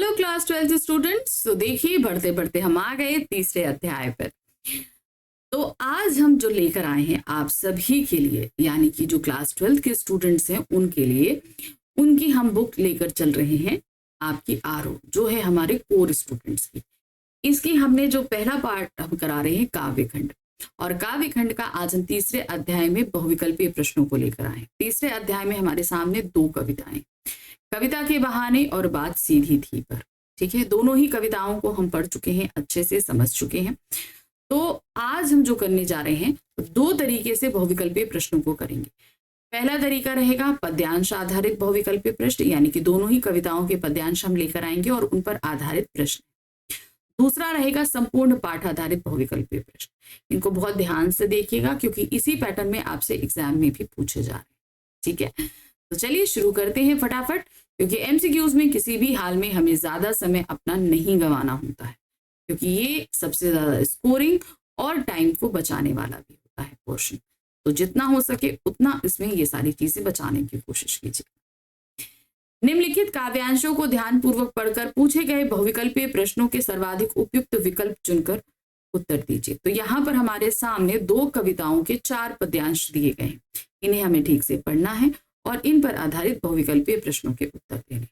Hello class 12th students. तो देखिए बढ़ते बढ़ते हम आ गए तीसरे अध्याय पर। तो आज हम जो लेकर आए हैं आप सभी के लिए, यानी कि जो क्लास 12th के स्टूडेंट्स हैं उनके लिए, उनकी हम बुक लेकर चल रहे हैं, आपकी आरओ जो है हमारे कोर स्टूडेंट्स की। इसकी हमने जो पहला पार्ट हम करा रहे हैं काव्यखंड, और काव्यखंड का आज हम तीसरे अध्याय में बहुविकल्पीय प्रश्नों को लेकर आए। तीसरे अध्याय में हमारे सामने दो कविताएं, कविता के बहाने और बात सीधी थी पर। ठीक है, दोनों ही कविताओं को हम पढ़ चुके हैं, अच्छे से समझ चुके हैं। तो आज हम जो करने जा रहे हैं दो तरीके से बहुविकल्पीय प्रश्नों को करेंगे। पहला तरीका रहेगा पद्यांश आधारित बहुविकल्पीय प्रश्न, यानी कि दोनों ही कविताओं के पद्यांश हम लेकर आएंगे और उन पर आधारित प्रश्न। दूसरा रहेगा संपूर्ण पाठ आधारित बहुविकल्पीय प्रश्न। इनको बहुत ध्यान से देखिएगा क्योंकि इसी पैटर्न में आपसे एग्जाम में भी पूछे जा रहे हैं। ठीक है, तो चलिए शुरू करते हैं फटाफट, क्योंकि एमसीक्यूज में किसी भी हाल में हमें ज्यादा समय अपना नहीं गंवाना होता है, क्योंकि ये सबसे ज्यादा स्कोरिंग और टाइम को बचाने वाला भी होता है पोर्शन। तो जितना हो सके उतना इसमें ये सारी चीजें बचाने की कोशिश कीजिए। निम्नलिखित काव्यांशों को ध्यानपूर्वक पढ़कर पूछे गए बहुविकल्पीय प्रश्नों के सर्वाधिक उपयुक्त विकल्प चुनकर उत्तर दीजिए। तो यहाँ पर हमारे सामने दो कविताओं के 4 पद्यांश दिए गए हैं, इन्हें हमें ठीक से पढ़ना है और इन पर आधारित बहुविकल्पीय प्रश्नों के उत्तर देने।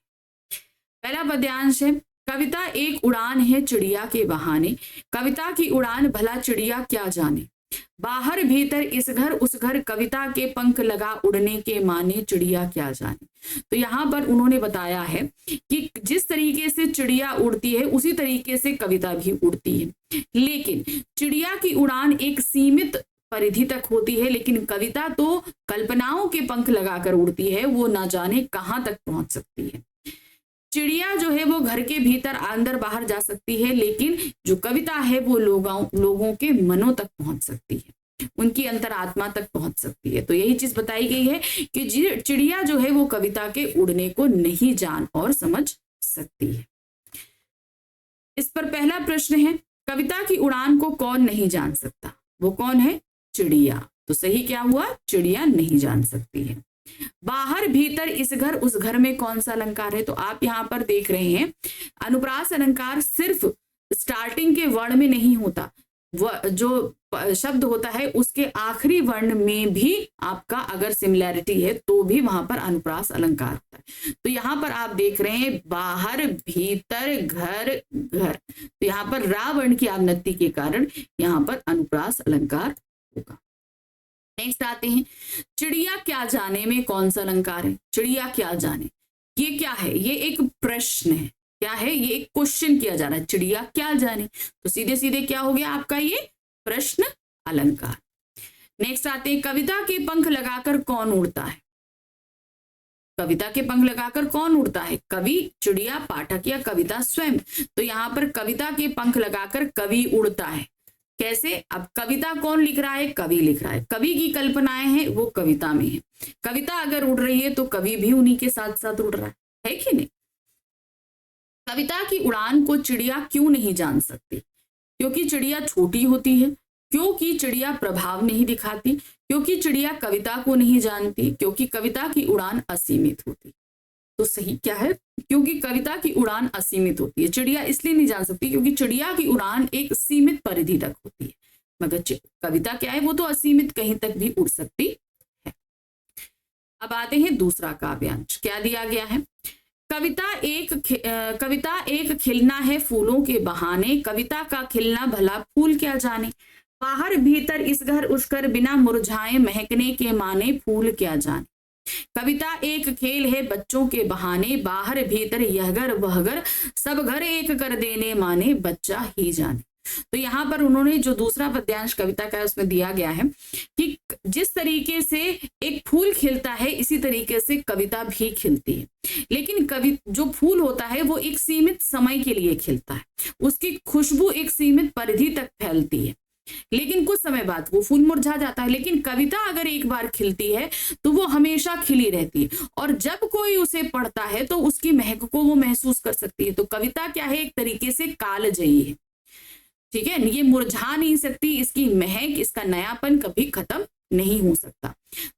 पहला पद्यांश है, कविता एक उड़ान है चिड़िया के बहाने, कविता की उड़ान भला चिड़िया क्या जाने, बाहर भीतर इस घर उस घर कविता के पंख लगा उड़ने के माने चिड़िया क्या जाने। तो यहाँ पर उन्होंने बताया है कि जिस तरीके से चिड़िया उड़ती है उसी तरीके से कविता भी उड़ती है, लेकिन चिड़िया की उड़ान एक सीमित परिधि तक होती है, लेकिन कविता तो कल्पनाओं के पंख लगाकर उड़ती है, वो ना जाने कहाँ तक पहुंच सकती है। चिड़िया जो है वो घर के भीतर अंदर बाहर जा सकती है, लेकिन जो कविता है वो लोगों के मनों तक पहुंच सकती है, उनकी अंतरात्मा तक पहुंच सकती है। तो यही चीज बताई गई है कि चिड़िया जो है वो कविता के उड़ने को नहीं जान और समझ सकती है। इस पर पहला प्रश्न है, कविता की उड़ान को कौन नहीं जान सकता, वो कौन है, चिड़िया। तो सही क्या हुआ, चिड़िया नहीं जान सकती है। बाहर भीतर इस घर उस घर में कौन सा अलंकार है, तो आप यहाँ पर देख रहे हैं अनुप्रास अलंकार सिर्फ स्टार्टिंग के वर्ण में नहीं होता, जो शब्द होता है उसके आखिरी वर्ण में भी आपका अगर सिमिलैरिटी है तो भी वहां पर अनुप्रास अलंकार होता है। तो यहाँ पर आप देख रहे हैं बाहर भीतर घर घर, तो यहाँ पर रा वर्ण की आवृत्ति के कारण यहाँ पर अनुप्रास अलंकार होगा। नेक्स्ट आते हैं, चिड़िया क्या जाने में कौन सा अलंकार है, चिड़िया क्या जाने, ये क्या है, ये एक प्रश्न है, क्या है, ये एक क्वेश्चन किया जा रहा है, चिड़िया क्या जाने। तो सीधे सीधे क्या हो गया आपका ये प्रश्न अलंकार। नेक्स्ट आते हैं, कविता के पंख लगाकर कौन उड़ता है, कविता के पंख लगाकर कौन उड़ता है, कवि, चिड़िया, पाठक या कविता स्वयं। तो यहाँ पर कविता के पंख लगाकर कवि उड़ता है। कैसे, अब कविता कौन लिख रहा है, कवि लिख रहा है, कवि की कल्पनाएं हैं वो कविता में है, कविता अगर उड़ रही है तो कवि भी उन्हीं के साथ साथ उड़ रहा है कि नहीं। कविता की उड़ान को चिड़िया क्यों नहीं जान सकती, क्योंकि चिड़िया छोटी होती है, क्योंकि चिड़िया प्रभाव नहीं दिखाती, क्योंकि चिड़िया कविता को नहीं जानती, क्योंकि कविता की उड़ान असीमित होती। तो सही क्या है, क्योंकि कविता की उड़ान असीमित होती है, चिड़िया इसलिए नहीं जान सकती क्योंकि चिड़िया की उड़ान एक सीमित परिधि तक होती है, मगर कविता क्या है वो तो असीमित कहीं तक भी उड़ सकती है। अब आते हैं दूसरा काव्यांश, क्या दिया गया है, कविता एक खिलना है फूलों के बहाने, कविता का खिलना भला फूल क्या जाने, बाहर भीतर इस घर उस घर बिना मुरझाए महकने के माने फूल क्या जाने, कविता एक खेल है बच्चों के बहाने, बाहर भीतर यह घर वह घर सब घर एक कर देने माने बच्चा ही जाने। तो यहाँ पर उन्होंने जो दूसरा पद्यांश कविता का उसमें दिया गया है कि जिस तरीके से एक फूल खिलता है इसी तरीके से कविता भी खिलती है, लेकिन जो फूल होता है वो एक सीमित समय के लिए खिलता है, उसकी खुशबू एक सीमित परिधि तक फैलती है, लेकिन कुछ समय बाद वो फूल मुरझा जाता है। लेकिन कविता अगर एक बार खिलती है तो वो हमेशा खिली रहती है, और जब कोई उसे पढ़ता है तो उसकी महक को वो महसूस कर सकती है। तो कविता क्या है, एक तरीके से कालजयी है, ठीक है, ये मुरझा नहीं सकती, इसकी महक, इसका नयापन कभी खत्म नहीं हो सकता।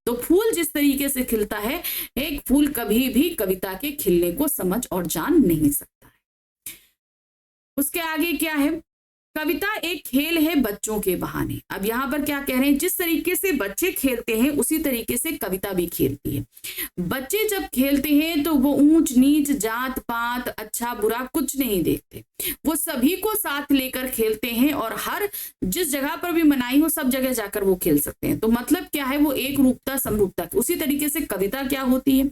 तो फूल जिस तरीके से खिलता है, एक फूल कभी भी कविता के खिलने को समझ और जान नहीं सकता है। उसके आगे क्या है, कविता एक खेल है बच्चों के बहाने। अब यहाँ पर क्या कह रहे हैं, जिस तरीके से बच्चे खेलते हैं उसी तरीके से कविता भी खेलती है। बच्चे जब खेलते हैं तो वो ऊंच नीच, जात पात, अच्छा बुरा कुछ नहीं देखते, वो सभी को साथ लेकर खेलते हैं और हर जिस जगह पर भी मनाही हो सब जगह जाकर वो खेल सकते हैं। तो मतलब क्या है, वो एक रूपता समरूपता। उसी तरीके से कविता क्या होती है,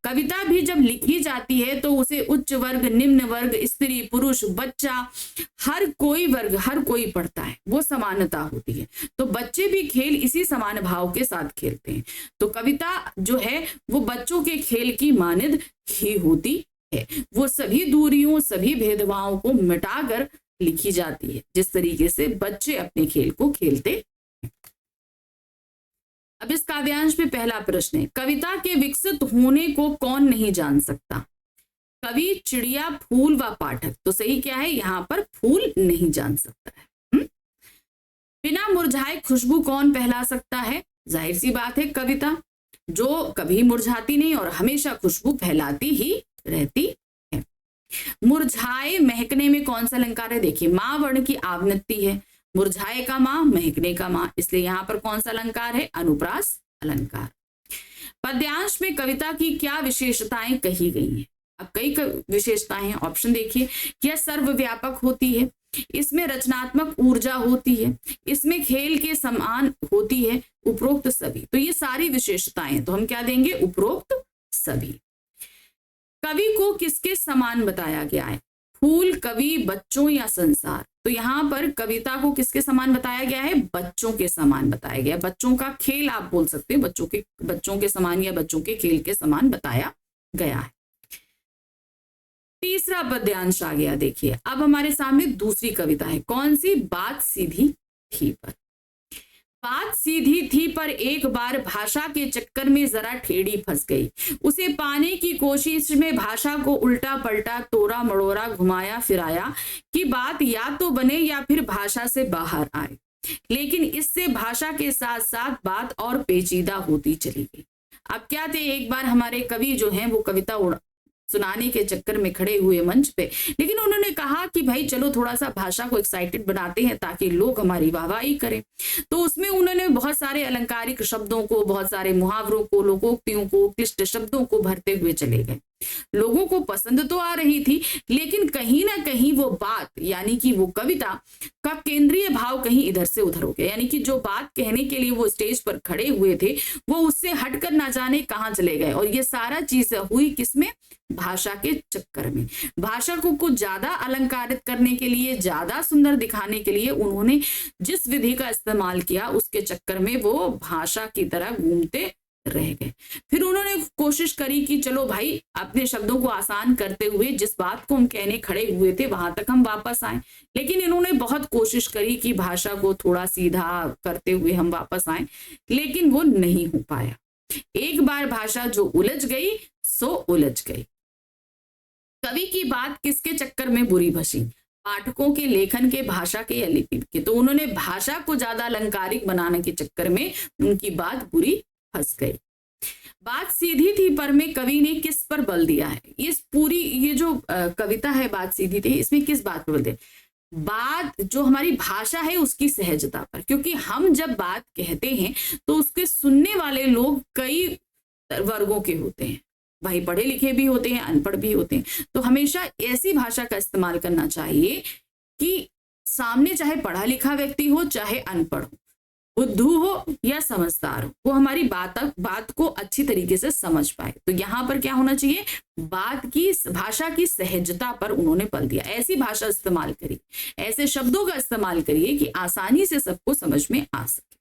कविता भी जब लिखी जाती है तो उसे उच्च वर्ग, निम्न वर्ग, स्त्री पुरुष, बच्चा, हर कोई वर्ग, हर कोई पढ़ता है, वो समानता होती है। तो बच्चे भी खेल इसी समान भाव के साथ खेलते हैं। तो कविता जो है वो बच्चों के खेल की मानद ही होती है। वो सभी दूरियों, सभी भेदभावों को मिटाकर लिखी जाती है, जिस तरीके से बच्चे अपने खेल को खेलते हैं। अब इस काव्यांश में पहला प्रश्न है, कविता के विकसित होने को कौन नहीं जान सकता? कवि, चिड़िया, फूल व पाठक। तो सही क्या है, यहाँ पर फूल नहीं जान सकता है। बिना मुरझाए खुशबू कौन फैला सकता है? जाहिर सी बात है, कविता, जो कभी मुरझाती नहीं और हमेशा खुशबू फैलाती ही रहती है। मुरझाए महकने में कौन सा अलंकार है? देखिए, माँ वर्ण की आवृत्ति है, मुरझाए का माँ, महकने का माँ, इसलिए यहाँ पर कौन सा अलंकार है? अनुप्रास अलंकार। पद्यांश में कविता की क्या विशेषताएं कही गई हैं? अब कई विशेषताएं हैं, ऑप्शन देखिए। यह सर्वव्यापक होती है, इसमें रचनात्मक ऊर्जा होती है, इसमें खेल के समान होती है, उपरोक्त सभी। तो ये सारी विशेषताएं, तो हम क्या देंगे? उपरोक्त सभी। कवि को किसके समान बताया गया है? फूल, कवि, बच्चों या संसार? तो यहाँ पर कविता को किसके समान बताया गया है? बच्चों के समान बताया गया। बच्चों का खेल आप बोल सकते हैं, बच्चों के समान या बच्चों के खेल के समान बताया गया है। तीसरा पद्यांश आ गया। देखिए, अब हमारे सामने दूसरी कविता है, कौन सी? बात सीधी थी पर। बात सीधी थी पर एक बार भाषा के चक्कर में जरा टेढ़ी फंस गई, उसे पाने की कोशिश में भाषा को उल्टा पलटा, तोड़ा मड़ोरा, घुमाया फिराया कि बात या तो बने या फिर भाषा से बाहर आए, लेकिन इससे भाषा के साथ साथ बात और पेचीदा होती चली गई। अब क्या थे, एक बार हमारे कवि जो हैं वो कविता सुनाने के चक्कर में खड़े हुए मंच पे, लेकिन उन्होंने कहा कि भाई चलो थोड़ा सा भाषा को एक्साइटेड बनाते हैं ताकि लोग हमारी वाहवाही करें। तो उसमें उन्होंने बहुत सारे अलंकारिक शब्दों को, बहुत सारे मुहावरों को, लोकोक्तियों को, क्लिष्ट शब्दों को भरते हुए चले गए। लोगों को पसंद तो आ रही थी, लेकिन कहीं ना कहीं वो बात यानी कि वो कविता का केंद्रीय भाव कहीं इधर से उधर हो गया, यानी कि जो बात कहने के लिए वो स्टेज पर खड़े हुए थे वो उससे हटकर ना जाने कहां चले गए। और ये सारा चीज हुई किसमें? भाषा के चक्कर में। भाषा को कुछ ज्यादा अलंकारित करने के लिए, ज्यादा सुंदर दिखाने के लिए उन्होंने जिस विधि का इस्तेमाल किया उसके चक्कर में वो भाषा की तरह घूमते रह गए। फिर उन्होंने कोशिश करी कि चलो भाई अपने शब्दों को आसान करते हुए जिस बात को हम कहने खड़े हुए थे वहां तक हम वापस आए, लेकिन इन्होंने बहुत कोशिश करी कि भाषा को थोड़ा सीधा करते हुए हम वापस आए, लेकिन वो नहीं हो पाया। एक बार भाषा जो उलझ गई सो उलझ गई। कवि की बात किसके चक्कर में बुरी भसी? पाठकों के, लेखन के, भाषा के या लिपि के। तो उन्होंने भाषा को ज्यादा अलंकारिक बनाने के चक्कर में उनकी बात बुरी फंस गई। बात सीधी थी पर में कवि ने किस पर बल दिया है? इस पूरी ये जो कविता है बात सीधी थी, इसमें किस बात पर बल दिया? बात जो हमारी भाषा है उसकी सहजता पर, क्योंकि हम जब बात कहते हैं तो उसके सुनने वाले लोग कई वर्गों के होते हैं, भाई पढ़े लिखे भी होते हैं, अनपढ़ भी होते हैं। तो हमेशा ऐसी भाषा का इस्तेमाल करना चाहिए कि सामने चाहे पढ़ा लिखा व्यक्ति हो चाहे अनपढ़ हो, बुद्धू हो या समझदार हो, वो हमारी बात को अच्छी तरीके से समझ पाए। तो यहाँ पर क्या होना चाहिए? बात की, भाषा की सहजता पर उन्होंने बल दिया। ऐसी भाषा इस्तेमाल करिए, ऐसे शब्दों का इस्तेमाल करिए कि आसानी से सबको समझ में आ सके।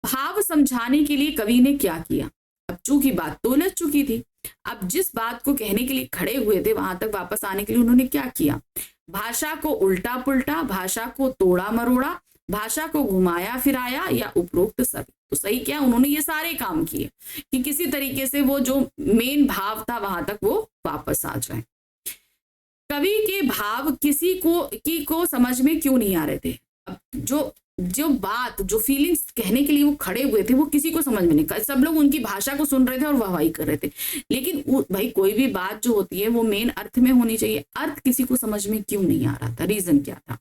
भाव समझाने के लिए कवि ने क्या किया? अब चूंकि बात तो उलझ चुकी थी, अब जिस बात को कहने के लिए खड़े हुए थे वहां तक वापस आने के लिए उन्होंने क्या किया? भाषा को उल्टा पुल्टा, भाषा को तोड़ा मरोड़ा, भाषा को घुमाया फिराया या उपरोक्त सभी। तो सही क्या, उन्होंने ये सारे काम किए कि किसी तरीके से वो जो मेन भाव था वहां तक वो वापस आ जाए। कवि के भाव किसी को समझ में क्यों नहीं आ रहे थे? अब जो जो बात, जो फीलिंग्स कहने के लिए वो खड़े हुए थे, वो किसी को समझ में नहीं, सब लोग उनकी भाषा को सुन रहे थे और वाहवाही कर रहे थे। लेकिन भाई कोई भी बात जो होती है वो मेन अर्थ में होनी चाहिए, अर्थ किसी को समझ में क्यों नहीं आ रहा था? रीजन क्या था?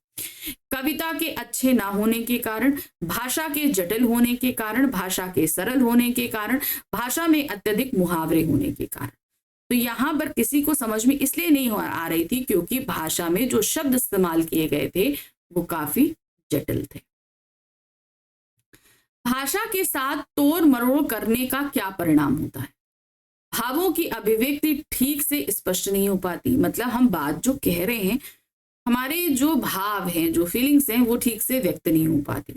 कविता के अच्छे ना होने के कारण, भाषा के जटिल होने के कारण, भाषा के सरल होने के कारण, भाषा में अत्यधिक मुहावरे होने के कारण। तो यहाँ पर किसी को समझ में इसलिए नहीं आ रही थी क्योंकि भाषा में जो शब्द इस्तेमाल किए गए थे वो काफी जटिल थे। भाषा के साथ तोड़ मरोड़ करने का क्या परिणाम होता है? भावों की अभिव्यक्ति ठीक से स्पष्ट नहीं हो पाती। मतलब हम बात जो कह रहे हैं, हमारे जो भाव हैं, जो फीलिंग्स हैं, वो ठीक से व्यक्त नहीं हो पाती।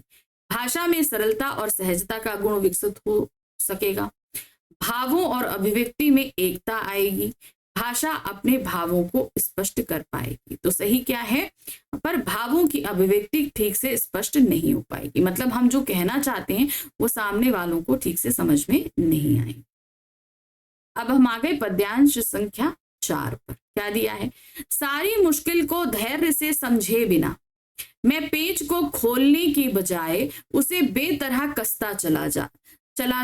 भाषा में सरलता और सहजता का गुण विकसित हो सकेगा। भावों और अभिव्यक्ति में एकता आएगी। भाषा अपने भावों को स्पष्ट कर पाएगी। तो सही क्या है? पर भावों की अभिव्यक्ति ठीक से स्पष्ट नहीं हो पाएगी। मतलब हम जो कहना चाहते हैं वो सामने वालों को ठीक से समझ में नहीं आएगी। अब हम आ गए पद्यांश संख्या 4 पर। क्या दिया है? सारी मुश्किल को धैर्य से समझे बिना मैं पेज को खोलने की बजाय उसे बेतरह कसता चला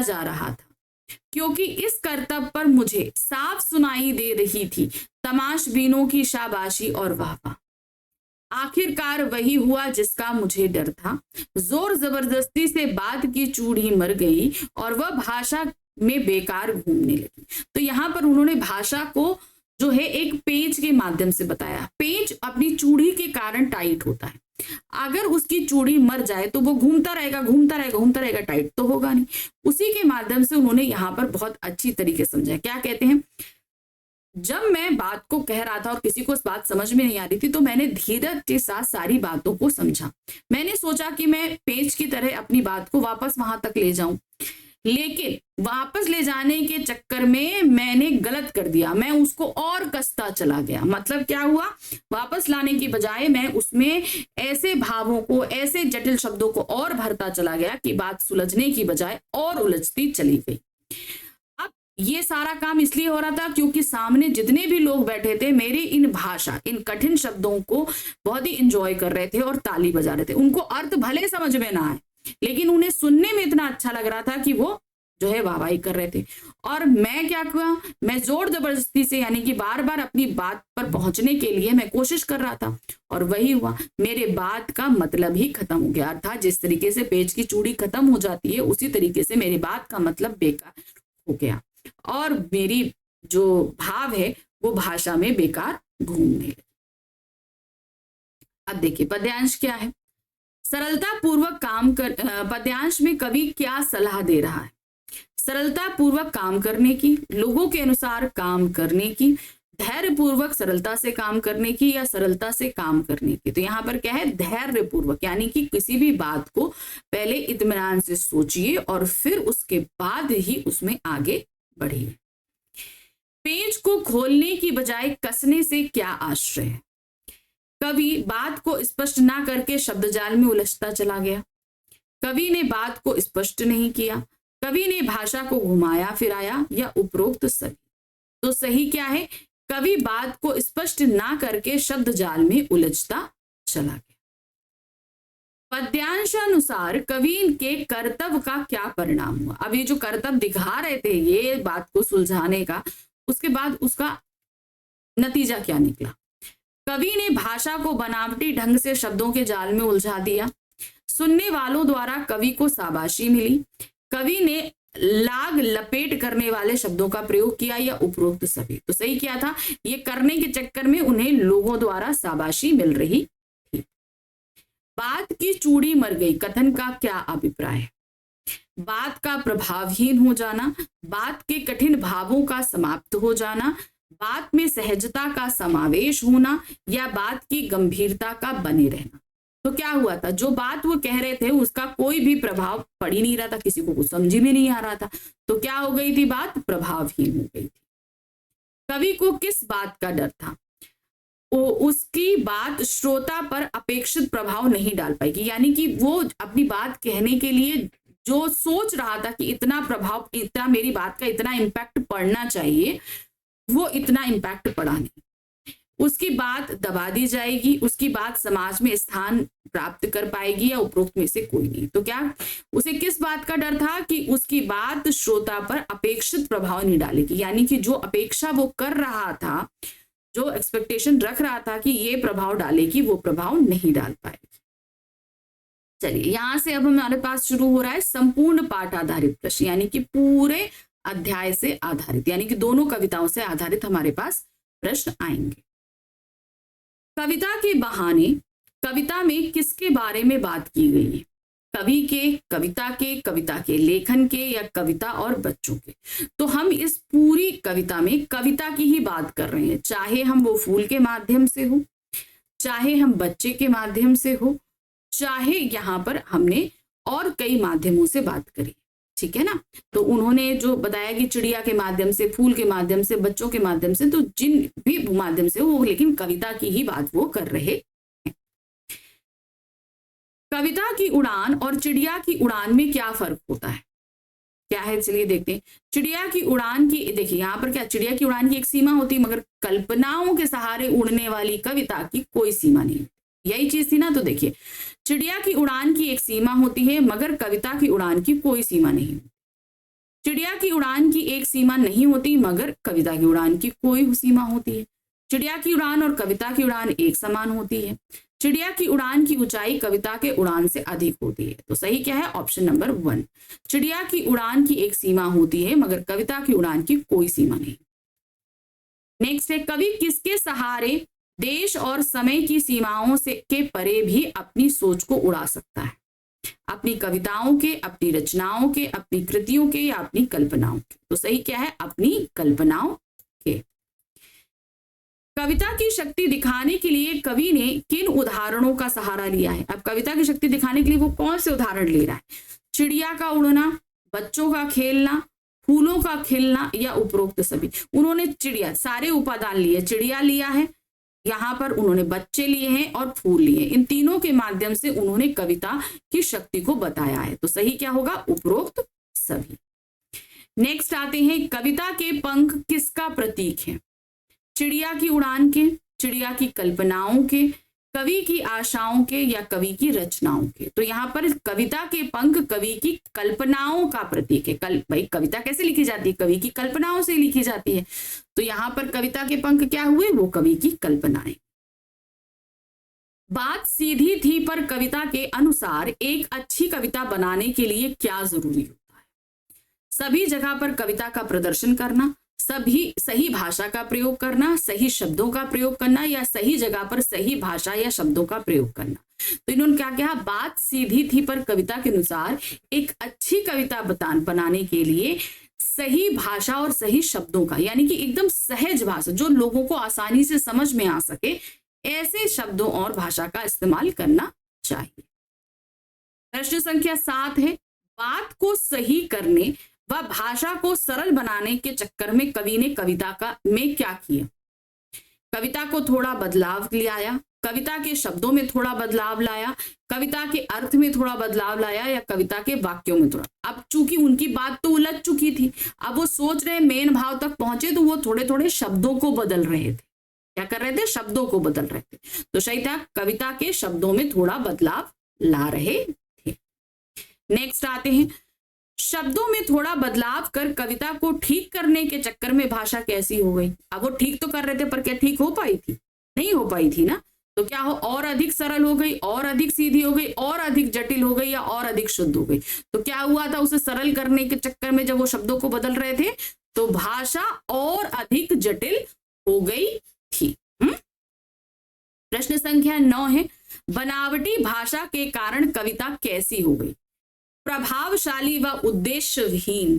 जा रहा था, क्योंकि इस करतब पर मुझे साफ सुनाई दे रही थी तमाशबीनों की शाबाशी और वाहवाह। आखिरकार वही हुआ जिसका मुझे डर था। जोर जबरदस्ती से बात की चूड़ी मर गई और वह भाषा में बेकार घूमने लगी। तो यहाँ पर उन्होंने भाषा को जो है एक पेज के माध्यम से बताया। पेज अपनी चूड़ी के कारण टाइट होता है। अगर उसकी चूड़ी मर जाए तो वो घूमता रहेगा, टाइट तो होगा नहीं। उसी के माध्यम से उन्होंने यहाँ पर बहुत अच्छी तरीके से समझाया। क्या कहते हैं? जब मैं बात को कह रहा था और किसी को इस बात समझ में नहीं आ रही थी तो मैंने धीरज के साथ सारी बातों को समझा। मैंने सोचा कि मैं पेज की तरह अपनी बात को वापस वहां तक ले जाऊं, लेकिन वापस ले जाने के चक्कर में मैंने गलत कर दिया। मैं उसको और कसता चला गया। मतलब क्या हुआ? वापस लाने की बजाय मैं उसमें ऐसे भावों को, ऐसे जटिल शब्दों को और भरता चला गया कि बात सुलझने की बजाय और उलझती चली गई। अब ये सारा काम इसलिए हो रहा था क्योंकि सामने जितने भी लोग बैठे थे मेरे इन भाषा, इन कठिन शब्दों को बहुत ही इंजॉय कर रहे थे और ताली बजा रहे थे। उनको अर्थ भले समझ में ना आए, लेकिन उन्हें सुनने में इतना अच्छा लग रहा था कि वो जो है वाहवाही कर रहे थे। और मैं क्या किया? मैं जोर जबरदस्ती से, यानी कि बार बार अपनी बात पर पहुंचने के लिए मैं कोशिश कर रहा था और वही हुआ। मेरे बात का मतलब ही खत्म हो गया। अर्थात जिस तरीके से पेज की चूड़ी खत्म हो जाती है उसी तरीके से मेरी बात का मतलब बेकार हो गया और मेरी जो भाव है वो भाषा में बेकार घूमने लगी। अब देखिए पद्यांश क्या है। सरलता पूर्वक काम कर, पद्यांश में कवि क्या सलाह दे रहा है? सरलता पूर्वक काम करने की, लोगों के अनुसार काम करने की, धैर्य पूर्वक सरलता से काम करने की या सरलता से काम करने की। तो यहाँ पर क्या है? धैर्य पूर्वक, यानी कि किसी भी बात को पहले इत्मीनान से सोचिए और फिर उसके बाद ही उसमें आगे बढ़िए। पेज को खोलने की बजाय कसने से क्या आश्रय है? कवि बात को स्पष्ट ना करके शब्दजाल में उलझता चला गया। कवि ने बात को स्पष्ट नहीं किया। कवि ने भाषा को घुमाया फिराया या उपरोक्त सभी। तो सही क्या है? कवि बात को स्पष्ट ना करके शब्दजाल में उलझता चला गया। पद्यांशानुसार कवि के कर्तव्य का क्या परिणाम हुआ? अब ये जो कर्तव्य दिखा रहे थे ये बात को सुलझाने का, उसके बाद उसका नतीजा क्या निकला? कवि ने भाषा को बनावटी ढंग से शब्दों के जाल में उलझा दिया। सुनने वालों द्वारा कवि को शाबाशी मिली। कवि ने लाग लपेट करने वाले शब्दों का प्रयोग किया या उपरोक्त सभी। तो सही क्या था? ये करने के चक्कर में उन्हें लोगों द्वारा शाबाशी मिल रही थी। बात की चूड़ी मर गई कथन का क्या अभिप्राय है? बात का प्रभावहीन हो जाना, बात के कठिन भावों का समाप्त हो जाना, बात में सहजता का समावेश होना या बात की गंभीरता का बने रहना। तो क्या हुआ था? जो बात वो कह रहे थे उसका कोई भी प्रभाव पड़ ही नहीं रहा था, किसी को कुछ समझ में नहीं आ रहा था। तो क्या हो गई थी? बात प्रभावहीन हो गई थी। कवि को किस बात का डर था? उसकी बात श्रोता पर अपेक्षित प्रभाव नहीं डाल पाएगी, यानी कि वो अपनी बात कहने के लिए जो सोच रहा था कि इतना प्रभाव, इतना मेरी बात का इतना इम्पैक्ट पड़ना चाहिए, वो इतना इम्पैक्ट पड़ा नहीं। उसकी बात दबा दी जाएगी, उसकी बात समाज में स्थान प्राप्त कर पाएगी या उपरोक्त में से कोई नहीं। तो क्या उसे किस बात का डर था कि उसकी बात श्रोता पर अपेक्षित प्रभाव नहीं डालेगी, यानी कि जो अपेक्षा वो कर रहा था, जो एक्सपेक्टेशन रख रहा था कि ये प्रभाव डालेगी, वो प्रभाव नहीं डाल पाएगी। चलिए यहां से अब हमारे पास शुरू हो रहा है संपूर्ण पाठ आधारित प्रश्न, यानी कि पूरे अध्याय से आधारित, यानी कि दोनों कविताओं से आधारित हमारे पास प्रश्न आएंगे। कविता के बहाने कविता में किसके बारे में बात की गई है? कवि के, कविता के लेखन के, या कविता और बच्चों के? तो हम इस पूरी कविता में कविता की ही बात कर रहे हैं, चाहे हम वो फूल के माध्यम से हो, चाहे हम बच्चे के माध्यम से हो, चाहे यहाँ पर हमने और कई माध्यमों से बात करी, ठीक है ना। तो उन्होंने जो बताया कि चिड़िया के माध्यम से, फूल के माध्यम से, बच्चों के माध्यम से, तो जिन भी माध्यम से वो, लेकिन कविता की ही बात वो कर रहे हैं। कविता की उड़ान और चिड़िया की उड़ान में क्या फर्क होता है, क्या है, चलिए देखते हैं। चिड़िया की उड़ान की, देखिए यहाँ पर क्या, चिड़िया की उड़ान की एक सीमा होती है, मगर कल्पनाओं के सहारे उड़ने वाली कविता की कोई सीमा नहीं, यही चीज थी ना। तो देखिए चिड़िया की उड़ान की एक सीमा होती है, मगर कविता की उड़ान की कोई सीमा नहीं। चिड़िया की उड़ान की एक सीमा नहीं होती, मगर कविता की उड़ान की कोई सीमा होती है। चिड़िया की उड़ान और कविता की उड़ान एक समान होती है। चिड़िया की उड़ान की ऊंचाई कविता के उड़ान से अधिक होती है। तो सही क्या है, ऑप्शन नंबर 1। चिड़िया की उड़ान की एक सीमा होती है, मगर कविता की उड़ान की कोई सीमा नहीं। नेक्स्ट है, कवि किसके सहारे देश और समय की सीमाओं से के परे भी अपनी सोच को उड़ा सकता है? अपनी कविताओं के, अपनी रचनाओं के, अपनी कृतियों के, या अपनी कल्पनाओं के? तो सही क्या है, अपनी कल्पनाओं के। कविता की शक्ति दिखाने के लिए कवि ने किन उदाहरणों का सहारा लिया है? अब कविता की शक्ति दिखाने के लिए वो कौन से उदाहरण ले रहा है? चिड़िया का उड़ना, बच्चों का खेलना, फूलों का खिलना, या उपरोक्त सभी? उन्होंने चिड़िया, सारे उपादान लिए, चिड़िया लिया है, यहाँ पर उन्होंने बच्चे लिए हैं और फूल लिए, इन तीनों के माध्यम से उन्होंने कविता की शक्ति को बताया है। तो सही क्या होगा, उपरोक्त सभी। नेक्स्ट आते हैं, कविता के पंख किसका प्रतीक है? चिड़िया की उड़ान के, चिड़िया की कल्पनाओं के, कवि की आशाओं के, या कवि की रचनाओं के? तो यहाँ पर कविता के पंख कवि की कल्पनाओं का प्रतीक है। भाई कविता कैसे लिखी जाती है, कवि की कल्पनाओं से लिखी जाती है। तो यहाँ पर कविता के पंख क्या हुए, वो कवि की कल्पनाएं। बात सीधी थी पर कविता के अनुसार एक अच्छी कविता बनाने के लिए क्या जरूरी होता है? सभी जगह पर कविता का प्रदर्शन करना, सभी सही भाषा का प्रयोग करना, सही शब्दों का प्रयोग करना, या सही जगह पर सही भाषा या शब्दों का प्रयोग करना? तो इन्होंने क्या कहा, बात सीधी थी पर कविता के अनुसार एक अच्छी कविता बनाने के लिए सही भाषा और सही शब्दों का, यानी कि एकदम सहज भाषा, जो लोगों को आसानी से समझ में आ सके, ऐसे शब्दों और भाषा का इस्तेमाल करना चाहिए। प्रश्न संख्या 7 है, बात को सही करने व भाषा को सरल बनाने के चक्कर में कवि ने कविता में क्या किया? कविता को थोड़ा बदलाव लाया, कविता के शब्दों में थोड़ा बदलाव लाया, कविता के अर्थ में थोड़ा बदलाव लाया, या कविता के वाक्यों में थोड़ा? अब चूंकि उनकी बात तो उलझ चुकी थी, अब वो सोच रहे मेन भाव तक पहुंचे, तो वो थोड़े थोड़े शब्दों को बदल रहे थे। क्या कर रहे थे, शब्दों को बदल रहे थे। तो सही था, कविता के शब्दों में थोड़ा बदलाव ला रहे थे। नेक्स्ट आते हैं, शब्दों में थोड़ा बदलाव कर कविता को ठीक करने के चक्कर में भाषा कैसी हो गई? अब वो ठीक तो कर रहे थे, पर क्या ठीक हो पाई थी? नहीं हो पाई थी ना। तो क्या हो, और अधिक सरल हो गई, और अधिक सीधी हो गई, और अधिक जटिल हो गई, या और अधिक शुद्ध हो गई? तो क्या हुआ था, उसे सरल करने के चक्कर में जब वो शब्दों को बदल रहे थे, तो भाषा और अधिक जटिल हो गई थी। प्रश्न संख्या 9 है, बनावटी भाषा के कारण कविता कैसी हो गई? प्रभावशाली व उद्देश्यहीन,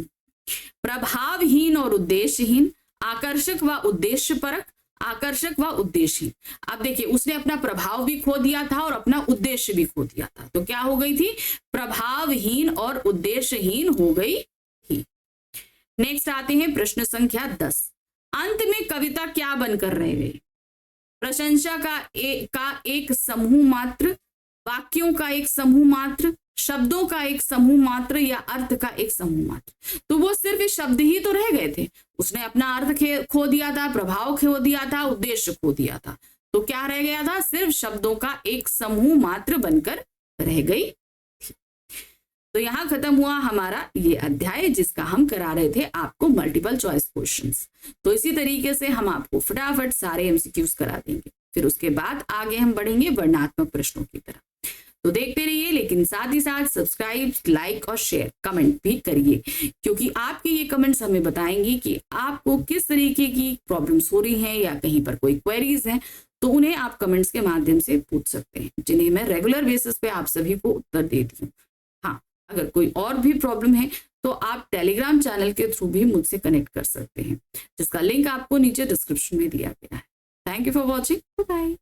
प्रभावहीन और उद्देश्यहीन, आकर्षक व उद्देश्यपरक, आकर्षक व उद्देश्यहीन। अब देखिए, उसने अपना प्रभाव भी खो दिया था और अपना उद्देश्य भी खो दिया था। तो क्या हो गई थी, प्रभावहीन और उद्देश्यहीन हो गई थी। नेक्स्ट आते हैं प्रश्न संख्या 10, अंत में कविता क्या बनकर रह गई? प्रशंसा का एक समूह मात्र, वाक्यों का एक समूह मात्र, शब्दों का एक समूह मात्र, या अर्थ का एक समूह मात्र? तो वो सिर्फ शब्द ही तो रह गए थे। उसने अपना अर्थ खो दिया था, प्रभाव खो दिया था, उद्देश्य खो दिया था। तो क्या रह गया था, सिर्फ शब्दों का एक समूह मात्र बनकर रह गई। तो यहाँ खत्म हुआ हमारा ये अध्याय जिसका हम करा रहे थे आपको मल्टीपल चॉइस क्वेश्चंस। तो इसी तरीके से हम आपको फटाफट सारे एमसीक्यूज करा देंगे, फिर उसके बाद आगे हम बढ़ेंगे वर्णनात्मक प्रश्नों की तरफ। तो देखते रहिए, लेकिन साथ ही साथ सब्सक्राइब, लाइक और शेयर, कमेंट भी करिए, क्योंकि आपके ये कमेंट्स हमें बताएंगे कि आपको किस तरीके की प्रॉब्लम्स हो रही हैं या कहीं पर कोई क्वेरीज हैं, तो उन्हें आप कमेंट्स के माध्यम से पूछ सकते हैं, जिन्हें मैं रेगुलर बेसिस पे आप सभी को उत्तर देती हूँ। हाँ, अगर कोई और भी प्रॉब्लम है तो आप टेलीग्राम चैनल के थ्रू भी मुझसे कनेक्ट कर सकते हैं, जिसका लिंक आपको नीचे डिस्क्रिप्शन में दिया गया है। Thank you for watching, bye.